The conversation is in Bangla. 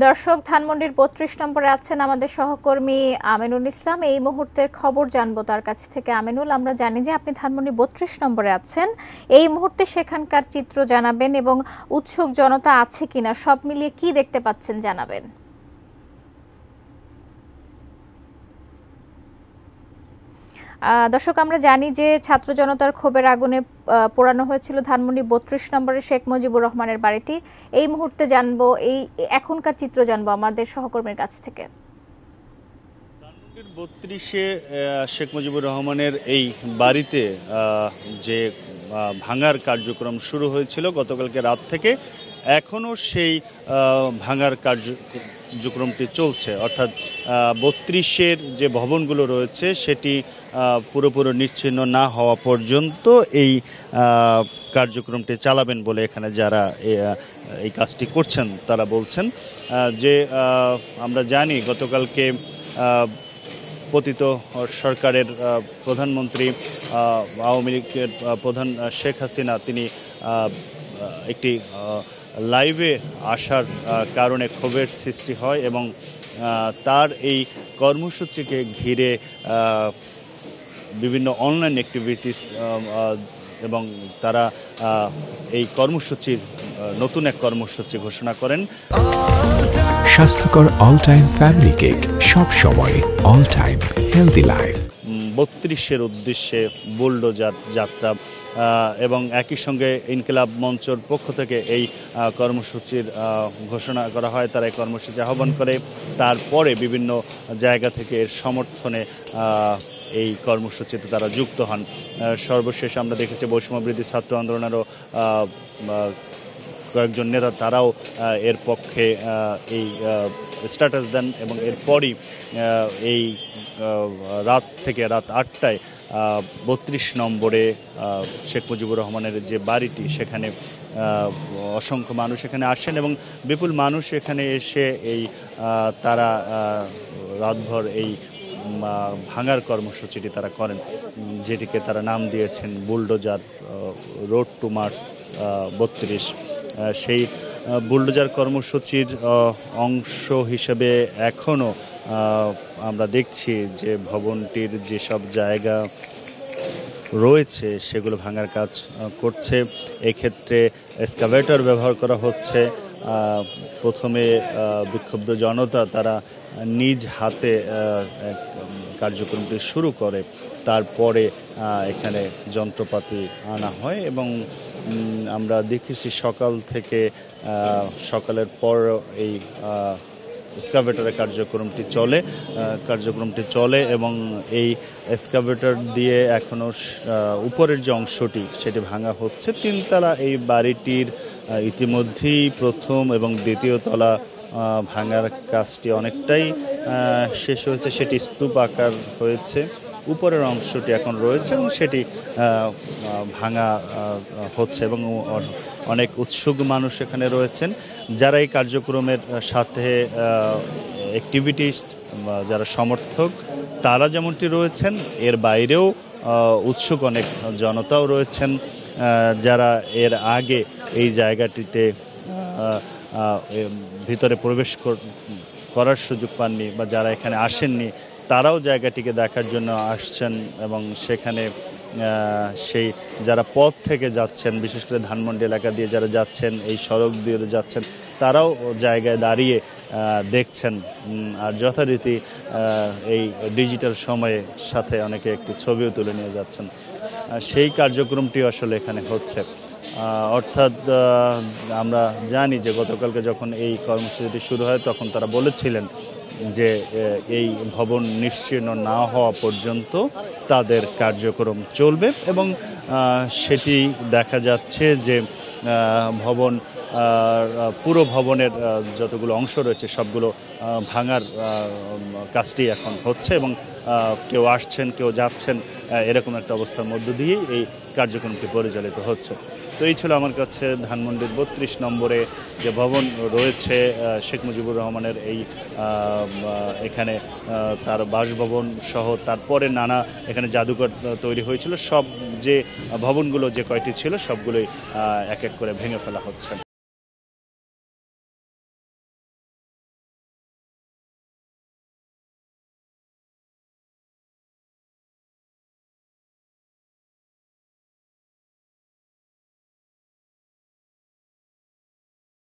দর্শক, ধানমন্ডির ৩২ নম্বরে আছেন আমাদের সহকর্মী আমিনুল ইসলাম। এই মুহূর্তের খবর জানবো তার কাছ থেকে। আমিনুল, আমরা জানি যে আপনি ধানমন্ডি ৩২ নম্বরে আছেন। এই মুহূর্তে সেখানকার চিত্র জানাবেন এবং উৎসুক জনতা আছে কিনা সব মিলিয়ে কি দেখতে পাচ্ছেন জানাবেন। দর্শক, আমরা জানি যে ছাত্র জনতার ক্ষোভের আগুনে পোড়ানো হয়েছিল ধানমন্ডি ৩২ নম্বরের শেখ মুজিবুর রহমানের বাড়িটি। এই মুহূর্তে জানবো, এখনকার চিত্র জানবো আমাদের সহকর্মীর কাছ থেকে। ধানমন্ডির ৩২-এ শেখ মুজিবুর রহমানের এই বাড়িতে যে ভাঙার কার্যক্রম শুরু হয়েছিল গতকালকে রাত থেকে, এখনও সেই ভাঙার কার্যক্রমটি চলছে। অর্থাৎ ৩২-এর যে ভবনগুলো রয়েছে সেটি পুরোপুরি নিশ্চিহ্ন না হওয়া পর্যন্ত এই কার্যক্রমটি চালাবেন বলে এখানে যারা এই কাজটি করছেন তারা বলছেন। যে আমরা জানি গতকালকে পতিত সরকারের প্রধানমন্ত্রী আওয়ামী লীগের প্রধান শেখ হাসিনা তিনি একটি লাইভে আসার কারণে ক্ষোভের সৃষ্টি হয় এবং তার এই কর্মসূচিকে ঘিরে বিভিন্ন অনলাইন অ্যাক্টিভিটিস এবং তারা এই কর্মসূচির নতুন এক কর্মসূচি ঘোষণা করেন। স্বাস্থ্যকর অল টাইম ফ্যামিলি কেক, সব সময় অল টাইম হেলদি লাইফ। ৩২-এর উদ্দেশ্যে বুলডোজার যাত্রা এবং একই সঙ্গে ইনকিলাব মঞ্চের পক্ষ থেকে এই কর্মসূচির ঘোষণা করা হয়। তারা এই কর্মসূচি আহ্বান করে, তারপরে বিভিন্ন জায়গা থেকে এর সমর্থনে এই কর্মসূচিতে তারা যুক্ত হন। সর্বশেষ আমরা দেখেছি বৈষম্যবৃদ্ধি ছাত্র আন্দোলনেরও কয়েকজন নেতা তারাও এর পক্ষে এই স্ট্যাটাস দেন এবং এরপরই এই রাত থেকে রাত ৮টায় ৩২ নম্বরে শেখ মুজিবুর রহমানের যে বাড়িটি সেখানে অসংখ্য মানুষ এখানে আসেন এবং বিপুল মানুষ এখানে এসে এই তারা রাতভর এই ভাঙার কর্মসূচিটি তারা করেন, যেটিকে তারা নাম দিয়েছেন বুলডোজার রোড টু মার্চ ৩২। সেই বুলডোজার কর্মসূচির অংশ হিসেবে এখনও আমরা দেখছি যে ভবনটির যেসব জায়গা রয়েছে সেগুলো ভাঙার কাজ করছে। এক্ষেত্রে এক্সকাভেটর ব্যবহার করা হচ্ছে। প্রথমে বিক্ষুব্ধ জনতা তারা নিজ হাতে কার্যক্রমটি শুরু করে, তারপরে এখানে যন্ত্রপাতি আনা হয় এবং আমরা দেখেছি সকাল থেকে সকালের পর এই এক্সকাভেটরের কার্যক্রমটি চলে এবং এই এক্সকাভেটর দিয়ে এখনও উপরের যে অংশটি সেটি ভাঙা হচ্ছে। তিনতলা এই বাড়িটির ইতিমধ্যেই প্রথম এবং দ্বিতীয় তলা ভাঙার কাজটি অনেকটাই শেষ হয়েছে, সেটি স্তূপ আকার হয়েছে। উপরের অংশটি এখন রয়েছে এবং সেটি ভাঙা হচ্ছে এবং অনেক উৎসুক মানুষ এখানে রয়েছেন যারা এই কার্যক্রমের সাথে অ্যাক্টিভিটিস্ট, যারা সমর্থক তারা যেমনটি রয়েছেন, এর বাইরেও উৎসুক অনেক জনতাও রয়েছেন যারা এর আগে এই জায়গাটিতে ভিতরে প্রবেশ করার সুযোগ পাননি বা যারা এখানে আসেননি তারাও জায়গাটিকে দেখার জন্য আসছেন এবং সেখানে সেই যারা পথ থেকে যাচ্ছেন, বিশেষ করে ধানমন্ডি এলাকা দিয়ে যারা যাচ্ছেন, এই সড়ক দিয়ে যাচ্ছেন, তারাও জায়গায় দাঁড়িয়ে দেখছেন আর যথারীতি এই ডিজিটাল সময়ের সাথে অনেকে একটি ছবিও তুলে নিয়ে যাচ্ছেন। সেই কার্যক্রমটি আসলে এখানে হচ্ছে। অর্থাৎ আমরা জানি যে গতকালকে যখন এই কর্মসূচিটি শুরু হয় তখন তারা বলেছিলেন যে এই ভবন নিশ্চিহ্ন না হওয়া পর্যন্ত তাদের কার্যক্রম চলবে এবং সেটি দেখা যাচ্ছে যে পুরো ভবনের যতগুলো অংশ রয়েছে সবগুলো ভাঙার কাজটি এখন হচ্ছে এবং কেউ আসছেন কেউ যাচ্ছেন, এরকম একটা অবস্থার মধ্য দিয়েই এই কার্যক্রমটি পরিচালিত হচ্ছে। তো এই ছিল আমার কাছে ধানমন্ডির ৩২ নম্বরে যে ভবন রয়েছে শেখ মুজিবুর রহমানের এই এখানে তার বাসভবন সহ তারপরে নানা এখানে জাদুঘর তৈরি হয়েছিল, সব যে ভবনগুলো যে কয়টি ছিল সবগুলোই এক এক করে ভেঙে ফেলা হচ্ছে।